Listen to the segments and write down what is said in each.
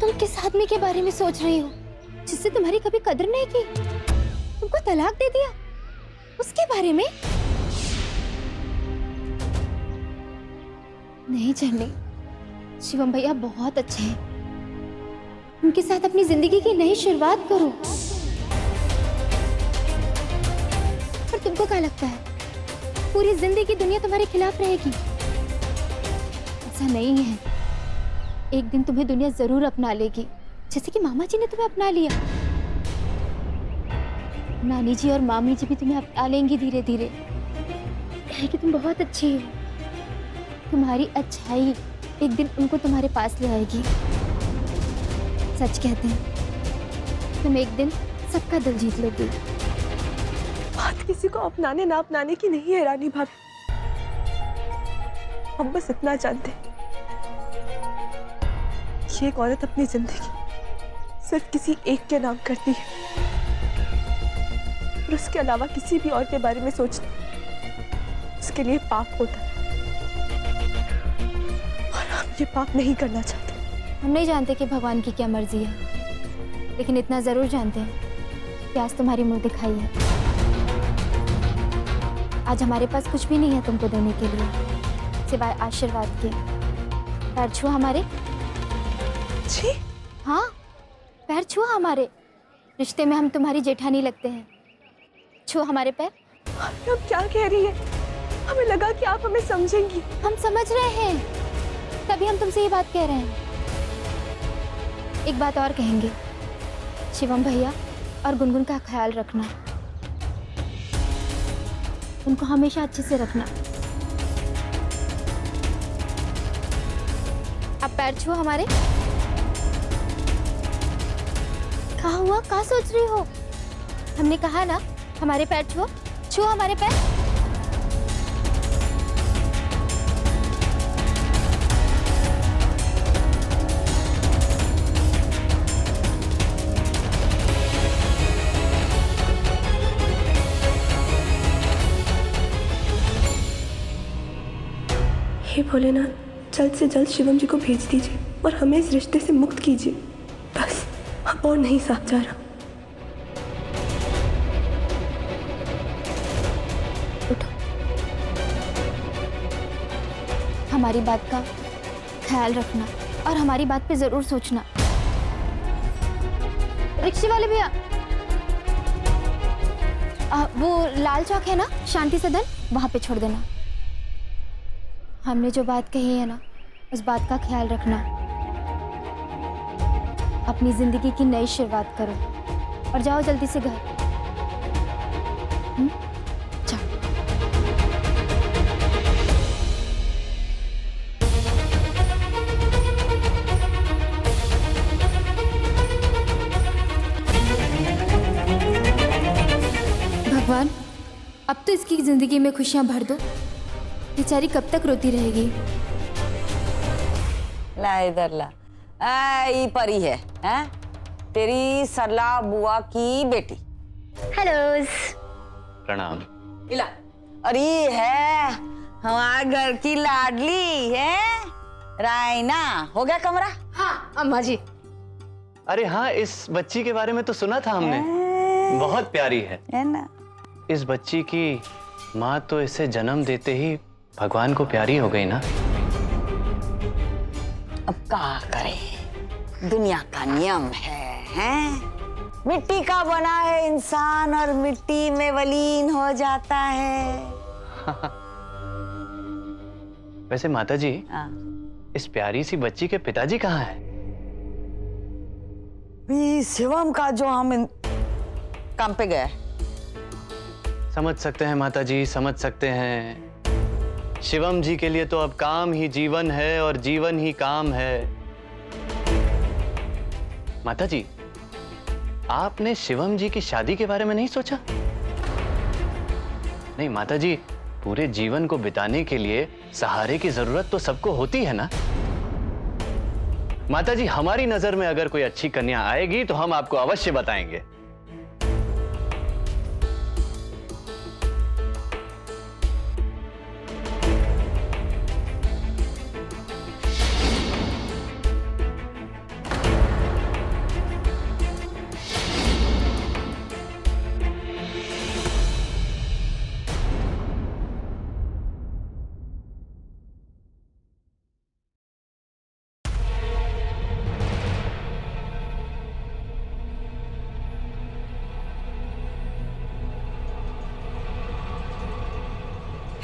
तुम किस आदमी के बारे में सोच रही हो जिससे तुम्हारी कभी कदर नहीं की, तुमको तलाक दे दिया, उसके बारे में? नहीं चन्नी, शिवम भैया बहुत अच्छे हैं, उनके साथ अपनी जिंदगी की नई शुरुआत करो। और तुमको क्या लगता है पूरी जिंदगी दुनिया तुम्हारे खिलाफ रहेगी? ऐसा नहीं है, एक दिन तुम्हें दुनिया जरूर अपना लेगी, जैसे कि मामा जी ने तुम्हें अपना लिया। नानी जी और मामी जी भी तुम्हें अपना लेंगी धीरे धीरे, कि तुम बहुत अच्छी हो। तुम्हारी अच्छाई एक दिन उनको तुम्हारे पास ले आएगी। सच कहते हैं तुम एक दिन सबका दिल जीत लोगी। बात किसी को अपनाने ना अपनाने की नहीं है रानी भाभी, हम बस इतना जानते हैं कि एक औरत अपनी जिंदगी सिर्फ किसी एक के नाम करती है और उसके अलावा किसी भी और के बारे में सोचना उसके लिए पाप होता है, और हम ये पाप नहीं करना चाहते। हम नहीं जानते कि भगवान की क्या मर्जी है, लेकिन इतना जरूर जानते हैं कि आज तुम्हारी मुंह दिखाई है। आज हमारे पास कुछ भी नहीं है तुमको देने के लिए सिवाय आशीर्वाद के। पैर छुओ हमारे। जी हाँ, पैर छुओ हमारे। रिश्ते में हम तुम्हारी जेठानी लगते हैं। छुओ हमारे पैर। अब क्या कह रही है? हमें लगा कि आप हमें समझेंगी। हम समझ रहे हैं, तभी हम तुमसे ये बात कह रहे हैं। एक बात और कहेंगे, शिवम भैया और गुनगुन का ख्याल रखना, उनको हमेशा अच्छे से रखना। अब पैर छुओ हमारे। कहाँ हुआ, कहाँ सोच रही हो? हमने कहा ना हमारे पैर छुओ, छुओ हमारे पैर। हे भोलेनाथ, जल्द से जल्द शिवम जी को भेज दीजिए और हमें इस रिश्ते से मुक्त कीजिए। बस अब और नहीं साथ जा रहा। उठो, हमारी बात का ख्याल रखना और हमारी बात पे जरूर सोचना। रिक्शे वाले भैया, वो लाल चौक है ना, शांति सदन, वहां पे छोड़ देना। हमने जो बात कही है ना, उस बात का ख्याल रखना। अपनी जिंदगी की नई शुरुआत करो और जाओ जल्दी से घर। जाओ। भगवान, अब तो इसकी जिंदगी में खुशियां भर दो, बेचारी कब तक रोती रहेगी? ला इधर ला। ये परी है, हैं? तेरी सरला बुआ की बेटी। हेलो। प्रणाम। इला, और ये है हमारे घर की लाडली है रायना। हो गया कमरा? हाँ अम्मा जी। अरे हाँ, इस बच्ची के बारे में तो सुना था हमने, बहुत प्यारी है ना? इस बच्ची की माँ तो इसे जन्म देते ही भगवान को प्यारी हो गई ना। अब क्या करे, दुनिया का नियम है, हैं? मिट्टी का बना है इंसान और मिट्टी में विलीन हो जाता है। वैसे माता जी, हाँ। इस प्यारी सी बच्ची के पिताजी कहाँ हैं? शिवम का जो हम काम पे गए। समझ सकते हैं माता जी, समझ सकते हैं। शिवम जी के लिए तो अब काम ही जीवन है और जीवन ही काम है। माता जी, आपने शिवम जी की शादी के बारे में नहीं सोचा? नहीं माता जी, पूरे जीवन को बिताने के लिए सहारे की जरूरत तो सबको होती है ना। माता जी, हमारी नजर में अगर कोई अच्छी कन्या आएगी तो हम आपको अवश्य बताएंगे।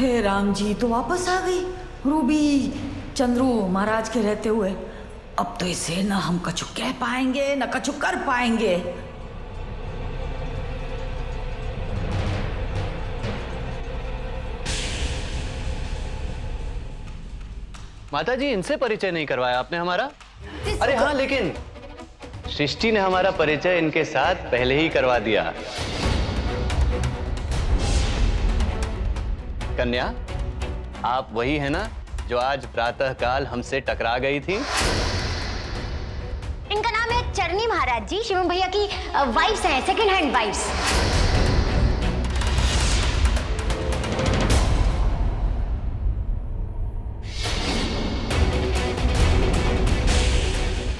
हे राम जी, तो वापस आ गई रूबी चंद्रू महाराज के रहते हुए। अब तो इसे ना हम कछु कह पाएंगे ना कछु कर पाएंगे। माता जी, इनसे परिचय नहीं करवाया आपने हमारा? अरे हाँ, लेकिन सृष्टि ने हमारा परिचय इनके साथ पहले ही करवा दिया। कन्या, आप वही है ना जो आज प्रातःकाल हमसे टकरा गई थी? इनका नाम है चरनी महाराज जी, शिवम भैया की वाइफ्स हैं, सेकंड हैंड वाइफ्स।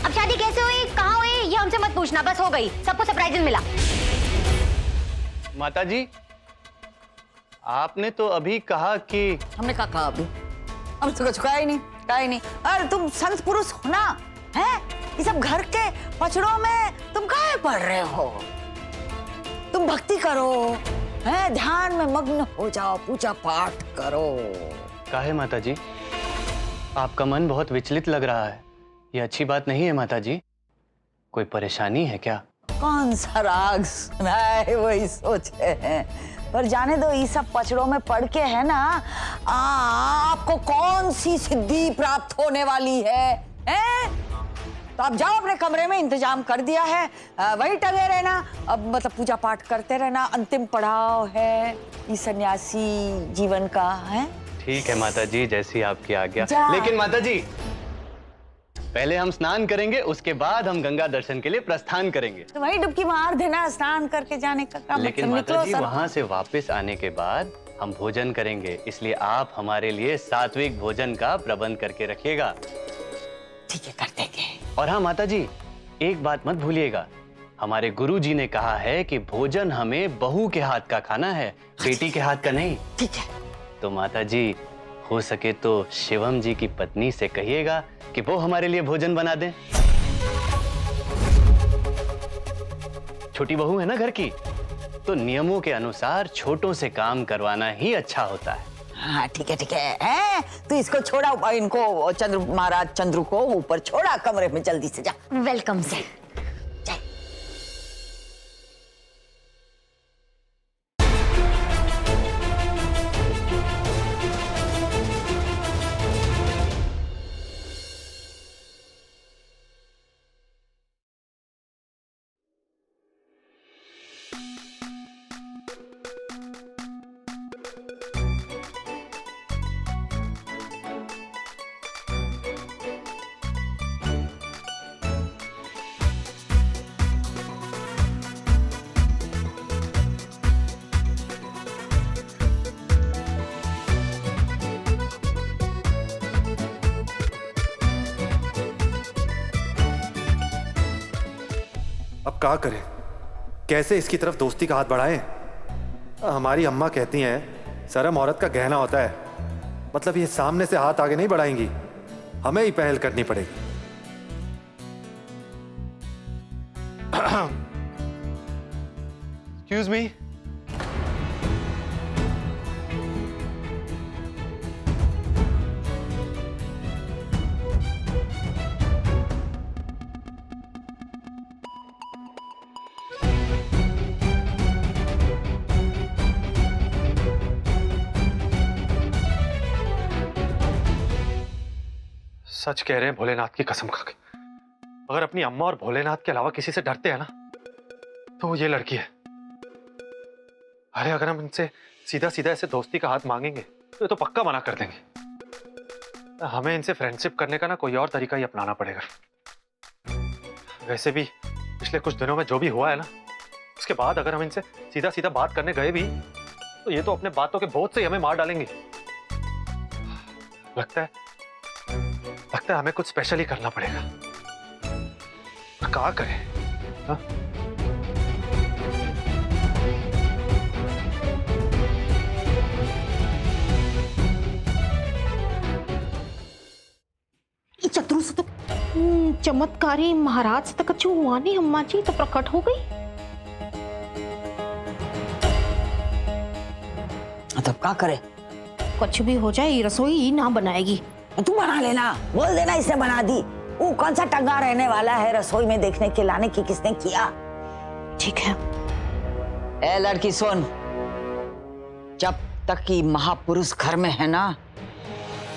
अब शादी कैसे हुई, कहाँ हुई, ये हमसे मत पूछना, बस हो गई, सबको सरप्राइज मिला। माता जी, आपने तो अभी कहा कि... हमने कहा अभी? अब तो कुछ कहा ही नहीं। अरे तुम संत पुरुष हो ना, हैं? ये सब घर के पचड़ों में तुम काहे पढ़ रहे हो? तुम भक्ति करो, हैं? ध्यान में मग्न हो जाओ, पूजा पाठ करो। काहे माता जी, आपका मन बहुत विचलित लग रहा है। ये अच्छी बात नहीं है माता जी। कोई परेशानी है क्या? कौन सा राग सुना है वही सोचे हैं, पर जाने दो, ये सब पचड़ों में पढ़ के है ना, आपको कौन सी सिद्धि प्राप्त होने वाली है? तो आप जाओ अपने कमरे में, इंतजाम कर दिया है, वहीं टंगे रहना। अब मतलब पूजा पाठ करते रहना, अंतिम पड़ाव है ये सन्यासी जीवन का, है? ठीक है माता जी, जैसी आपकी आज्ञा। जा। लेकिन माता जी, पहले हम स्नान करेंगे, उसके बाद हम गंगा दर्शन के लिए प्रस्थान करेंगे। तो वही डुबकी मार देना, स्नान करके जाने का काम। लेकिन माता जी, वहाँ से वापस आने के बाद हम भोजन करेंगे, इसलिए आप हमारे लिए सात्विक भोजन का प्रबंध करके रखिएगा। ठीक है, कर देंगे। और हाँ माता जी, एक बात मत भूलिएगा, हमारे गुरुजी ने कहा है कि भोजन हमें बहू के हाथ का खाना है, बेटी के हाथ का नहीं। ठीक है। तो माता जी, हो सके तो शिवम जी की पत्नी से कहिएगा कि वो हमारे लिए भोजन बना दें। छोटी बहू है ना घर की, तो नियमों के अनुसार छोटों से काम करवाना ही अच्छा होता है। हाँ ठीक है। तो इसको छोड़ा, इनको चंद्रू को ऊपर छोड़ा, कमरे में जल्दी से जा। वेलकम से। अब क्या करें, कैसे इसकी तरफ दोस्ती का हाथ बढ़ाएं? हमारी अम्मा कहती हैं शर्म औरत का गहना होता है, मतलब ये सामने से हाथ आगे नहीं बढ़ाएंगी, हमें ही पहल करनी पड़ेगी। Excuse me. सच कह रहे हैं भोलेनाथ की कसम खा के, अगर अपनी अम्मा और भोलेनाथ के अलावा किसी से डरते हैं ना, तो वो ये लड़की है। अरे अगर हम इनसे सीधा सीधा ऐसे दोस्ती का हाथ मांगेंगे तो ये तो पक्का मना कर देंगे। हमें इनसे फ्रेंडशिप करने का ना कोई और तरीका ही अपनाना पड़ेगा। वैसे भी पिछले कुछ दिनों में जो भी हुआ है ना, उसके बाद अगर हम इनसे सीधा सीधा बात करने गए भी तो ये तो अपने बातों के बोझ से ही हमें मार डालेंगे। लगता है हमें कुछ स्पेशल ही करना पड़ेगा। क्या करें? हा? चतुर से तो चमत्कारी महाराज तक कछु हुआ नहीं, अम्मा जी तो प्रकट हो गई। तब क्या करे? कुछ भी हो जाए ये रसोई ना बनाएगी। तू बना लेना, बोल देना इसने बना दी। वो कौन सा टंगा रहने वाला है रसोई में देखने के लाने की किसने किया। ठीक है। ए लड़की सुन, जब तक कि महापुरुष घर में है ना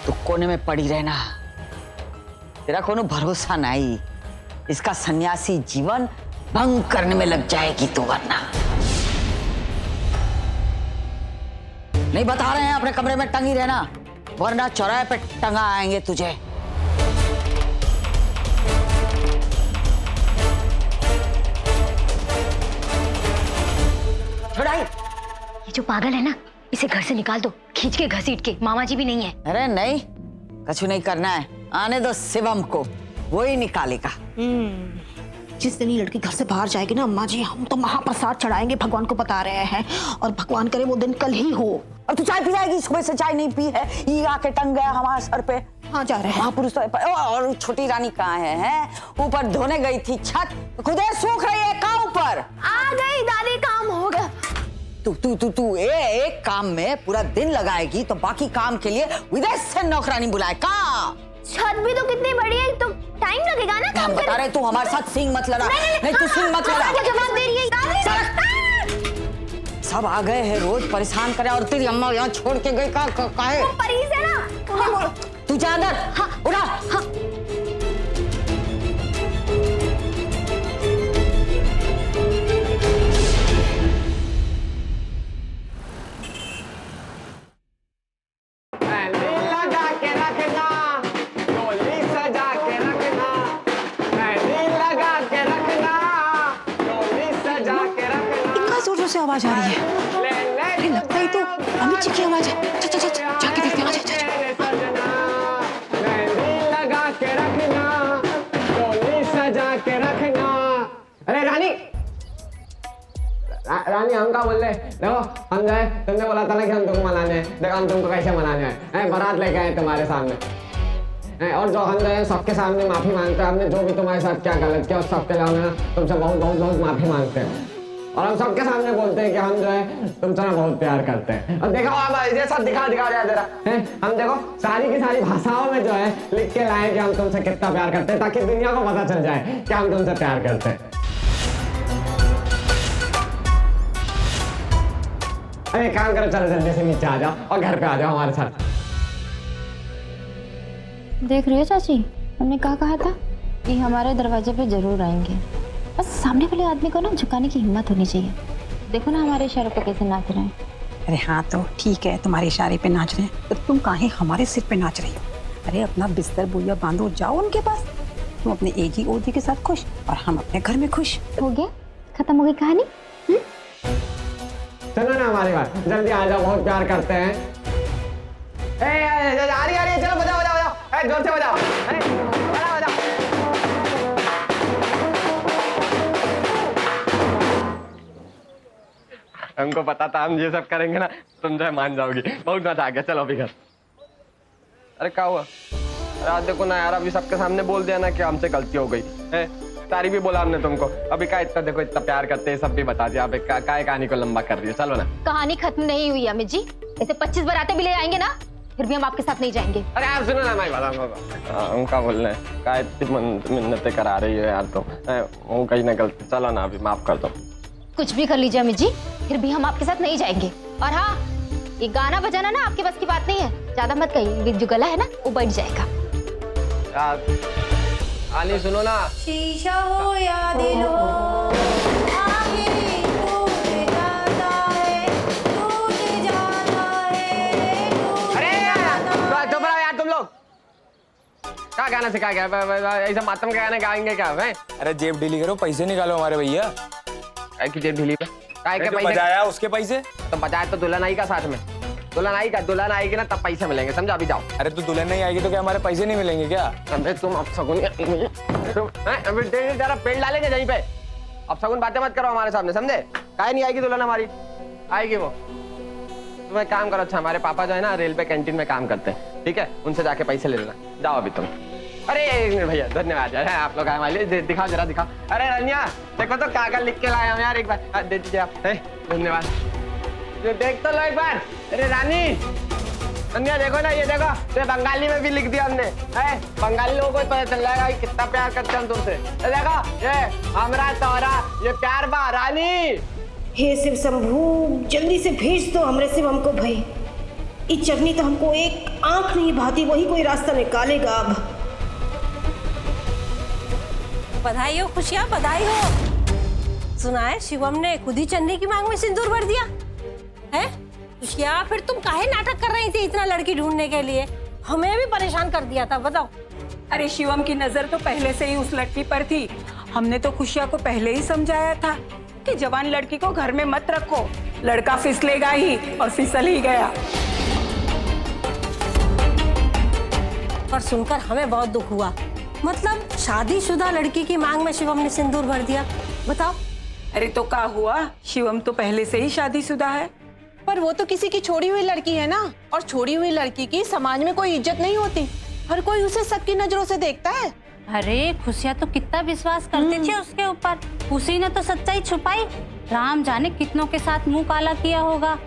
तो कोने में पड़ी रहना। तेरा कोनो भरोसा नहीं, इसका सन्यासी जीवन भंग करने में लग जाएगी तू, वरना नहीं बता रहे हैं अपने कमरे में टंगी रहना, वरना चौराहे पे टंगा आएंगे तुझे। छुड़ाई। ये जो पागल है ना, इसे घर से निकाल दो, खींच के घसीट के। मामा जी भी नहीं है। अरे नहीं, कुछ नहीं करना है, आने दो शिवम को, वो ही निकालेगा। जिस दिन ये लड़की घर से बाहर जाएगी ना अम्मा जी, हम तो महाप्रसाद चढ़ाएंगे, भगवान को बता रहे हैं, और भगवान करे वो दिन कल ही हो। अब तू चाय पी जाएगी, सुबह से चाय नहीं पी है, ये आके टंग गया हमारे सर पे। हाँ जा रहे हैं। महापुरुष तो और छोटी रानी कहाँ है, हैं? ऊपर धोने गई थी, छत खुदे सूख रही है, कहाँ ऊपर? आ गई दादी, काम हो गया। तू एक काम में पूरा दिन लगाएगी तो बाकी काम के लिए विदेश से नौकरानी बुलाए कहाँ? छत भी तो कितनी बड़ी है, तो टाइम लगेगा ना काम बता रहे, तू हमारे साथ सिंग मत लड़ा। नहीं तू सिंग मत लड़ा। जवाब दे रही है। सब आ गए हैं, रोज परेशान करे, और तेरी अम्मा यहाँ छोड़ के गई काहे? परीज है ना। हाँ। तू जा अंदर। हाँ। उड़ा। हाँ। से आवाज आ रही है। अरे लगता ही तो अमित जी की आवाज है। चल चल चल जाके देखते हैं। अरे रानी रानी, हम क्या बोल रहे? देखो हम जो है, तुमने बोला था ना कि हम तुमको मनाने हैं, देखो हम तुमको कैसे मनाने हैं। बारात लेके आए तुम्हारे सामने, और जो हम जो है सबके सामने माफी मांगते हैं। हमने जो भी तुम्हारे साथ क्या गलत किया, उस सबके लिए हमें तुमसे बहुत बहुत बहुत माफी मांगते हैं, और हम सबके सामने बोलते हैं कि हम जो है तुमसे ना बहुत प्यार करते हैं। और देखो आप ये सब दिखा रहे हैं जरा, हम देखो सारी की सारी भाषाओं में जो है लिख के लाए कि हम तुमसे कितना प्यार करते हैं, ताकि दुनिया को पता चल जाए कि हम तुमसे प्यार करते हैं। अरे काम करो, चलो जल्दी से नीचे आ जाओ और घर पे आ जाओ हमारे साथ। देख रही हो चाची, हमने कहा था कि हमारे दरवाजे पे जरूर आएंगे। बस सामने वाले आदमी को ना झुकाने की हिम्मत होनी चाहिए। देखो ना हमारे इशारों पे कैसे नाच रहे हैं। अरे हाँ तो ठीक है, तुम्हारे इशारे पे नाच रहे हैं, तो तुम काहे हमारे सिर पे नाच रही हो? अरे अपना बिस्तर बोरिया बांधो, जाओ उनके पास। तुम अपने एक ही ओझे के साथ खुश, और हम अपने घर में खुश। हो गया, खत्म हो गई कहानी। सुनो ना हमारी बात, जल्दी आ जाओ, बहुत प्यार करते हैं। आ रही, चलो बजाओ बजाओ बजाओ, जोर से बजाओ, बजाओ बजाओ। हमको पता था हम ये सब करेंगे ना, तुम जो है मान जाओगी। बहुत मजा आ गया, चलो अभी घर। अरे क्या हुआ? अरे आज देखो ना यार, अभी सबके सामने बोल दिया ना कि हमसे गलती हो गई है। सारी भी बोला हमने तुमको, अभी का इतना देखो इतना प्यार करते हैं, सब भी बता दिया। अभी का कहानी को लंबा कर रही है, चलो ना। कहानी खत्म नहीं हुई अमित जी, ऐसे 25 बाराते भी ले आएंगे ना, फिर भी हम आपके साथ नहीं जाएंगे। अरे आप सुनो ना हमारी बात, उनका बोल रहे हैं का इतनी मिन्नतें करा रही है यार, तो वो कहीं ना गलती, चलो ना अभी माफ कर दो। कुछ भी कर लीजिए अमित जी, फिर भी हम आपके साथ नहीं जाएंगे। और हाँ, ये गाना बजाना ना आपके बस की बात नहीं है, ज्यादा मत कहिए, जो गला है ना वो बैठ जाएगा। आनी सुनो ना। शीशा हो या दिल हो, आगे टूट जाता है, टूट जाता है। अरे यार चुप रहो यार तुम लोग, क्या गाना सिखा गया? ऐसा मातम का गाना गाएंगे क्या? अरे जेब ढीली करो, पैसे निकालो हमारे भैया। की जेब ढीली पे काय के पैसे बजाया उसके पैसे, तो बजाया तो दुल्हन आई का साथ में, दुल्हन आएगी ना तब पैसे मिलेंगे, समझा? अभी जाओ। अरे तू दुल्हन नहीं आएगी तो क्या हमारे पैसे नहीं मिलेंगे क्या? अबे तुम अब सगुन जरा पेड़ डालेंगे यहीं पे, अब सगुन बातें मत करो हमारे सामने, समझे? काहे नहीं आएगी दुल्हन हमारी? आएगी वो। तुम एक काम करो, अच्छा हमारे पापा जो है ना रेलवे कैंटीन में काम करते हैं, ठीक है? उनसे जाके पैसे ले लेना, जाओ अभी तुम। अरे भैया धन्यवाद यार, आप लोग आए हमारे लिए, दिखाओ जरा दिखाओ। अरे रनिया देखो तो कागज लिख के लाए हम यार, एक बार दे दीजिए आप। धन्यवाद, देख तो लो एक बार। अरे रानी अन्या देखो ना, ये देखो, ये बंगाली में भी लिख दिया हमने। है बंगाली लोगों को पता चल जाएगा कि कितना प्यार करते हैं हम तुमसे। ये देखो, ये हमरा तोरा, ये प्यार बा रानी। हे शिव शंभू, जल्दी से भेज दो हमरे शिवम को भाई। ये चटनी तो हमको एक आंख नहीं भाती, वही कोई रास्ता निकालेगा अब। बधाई हो खुशियाँ, बधाई हो। सुना है शिवम ने खुद ही चंद्री की मांग में सिंदूर भर दिया है। खुशियाँ, फिर तुम काहे नाटक कर रही थी इतना लड़की ढूंढने के लिए? हमें भी परेशान कर दिया था, बताओ। अरे शिवम की नजर तो पहले से ही उस लड़की पर थी। हमने तो खुशिया को पहले ही समझाया था कि जवान लड़की को घर में मत रखो, लड़का फिसलेगा ही, और फिसल ही गया। पर सुनकर हमें बहुत दुख हुआ। मतलब शादीशुदा लड़की की मांग में शिवम ने सिंदूर भर दिया, बताओ। अरे तो क्या हुआ, शिवम तो पहले से ही शादीशुदा है। पर वो तो किसी की छोड़ी हुई लड़की है ना, और छोड़ी हुई लड़की की समाज में कोई इज्जत नहीं होती। हर कोई उसे सबकी नजरों से देखता है। अरे खुशियाँ तो कितना विश्वास करती थी उसके ऊपर, उसी ने तो सच्चाई छुपाई। राम जाने कितनों के साथ मुंह काला किया होगा।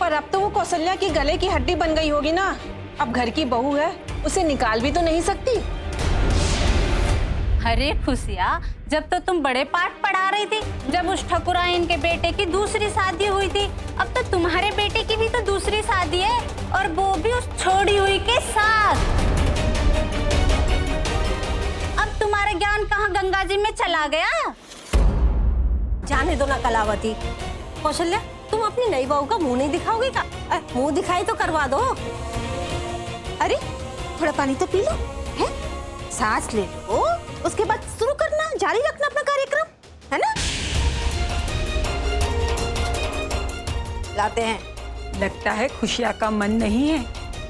पर अब तो वो कौशल्या की गले की हड्डी बन गई होगी ना। अब घर की बहू है, उसे निकाल भी तो नहीं सकती। अरे खुशियाँ, जब तो तुम बड़े पाठ पढ़ा रही थी, जब उस ठकुराइन के बेटे की दूसरी शादी हुई थी, अब तो तुम्हारे बेटे की भी तो दूसरी शादी है, और वो भी उस छोड़ी हुई के साथ। अब तुम्हारा ज्ञान कहाँ गंगा जी में चला गया? जाने दो ना कलावती। कौशल्या, तुम अपनी नई बहू का मुंह नहीं दिखाओगे क्या? मुंह दिखाई तो करवा दो। अरे थोड़ा पानी तो पी लो, है? सांस ले लो, उसके बाद शुरू करना, जारी रखना अपना कार्यक्रम, है ना? लाते हैं। लगता है खुशिया का मन नहीं है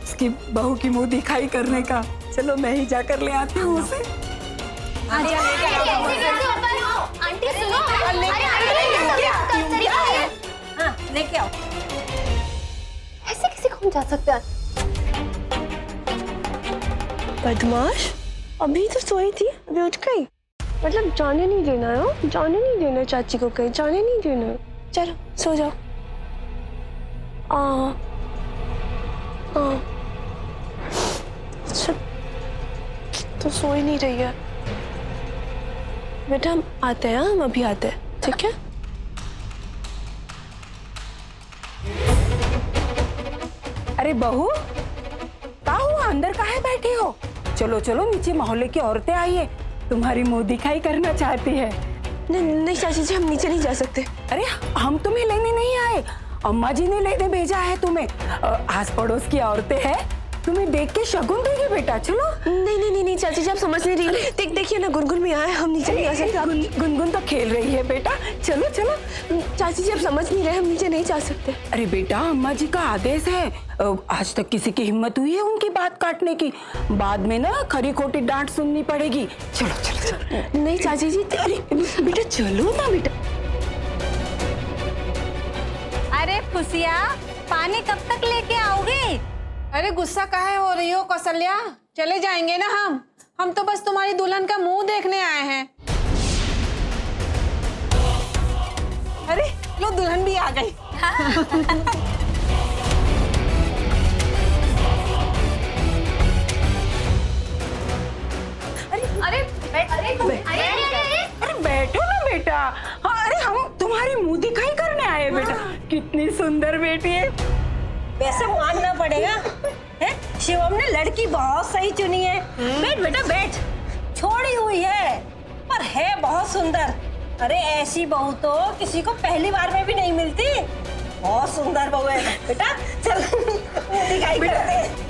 उसकी बहू की मुंह दिखाई करने का। चलो मैं ही जाकर ले आती हूँ उसे। आंटी सुनो, हाँ, लेके आओ। ऐसे किसी को हम जा सकते हैं? बदमाश, अभी तो सोई थी, अभी उठ गई। मतलब जाने नहीं देना है, जाने नहीं देना चाची को, कहीं जाने नहीं देना। चलो सो जाओ। अच्छा, तो सो ही नहीं रही है। बेटा हम आते हैं, हम अभी आते हैं, ठीक है? अरे बहू, क्या हुआ, अंदर काहे बैठी हो? चलो चलो, नीचे मोहल्ले की औरतें आई है, तुम्हारी मुंह दिखाई करना चाहती है। नहीं चाची जी, हम नीचे नहीं जा सकते। अरे हम तुम्हें लेने नहीं आए, अम्मा जी ने लेने भेजा है तुम्हें। आस पड़ोस की औरतें हैं, तुम्हें देख के शगुन देगी बेटा। चलो। नहीं चाची जी, आप समझ नहीं रही। देखिए ना, गुनगुन भी आए, हम नीचे नहीं जा सकते। गुनगुन तो खेल रही है बेटा। चलो चलो। चाची जी आप समझ नहीं रहे, हम नीचे नहीं जा सकते। अरे बेटा, अम्मा जी का आदेश है। आज तक किसी की हिम्मत हुई है उनकी बात काटने की? बाद में ना खरी खोटी डांट सुननी पड़ेगी। चलो चलो चलो। नहीं चाची जी, अरे बेटा चलो ना बेटा। अरे खुशियाँ, पानी कब तक लेके आओगे? अरे गुस्सा काहे हो रही हो कौशल्या? चले जाएंगे ना हम तो बस तुम्हारी दुल्हन का मुंह देखने आए हैं। अरे लो, दुल्हन भी आ गई। अरे बैठो ना बेटा। हाँ, अरे हम तुम्हारी मुंह दिखाई करने आए बेटा। कितनी सुंदर बेटी है। वैसे मानना पड़ेगा, है? शिवम ने लड़की बहुत सही चुनी है। बैठ बेटा बैठ। छोड़ी हुई है पर है बहुत सुंदर। अरे ऐसी बहू तो किसी को पहली बार में भी नहीं मिलती। बहुत सुंदर बहू है बेटा। चल दिखाई करते।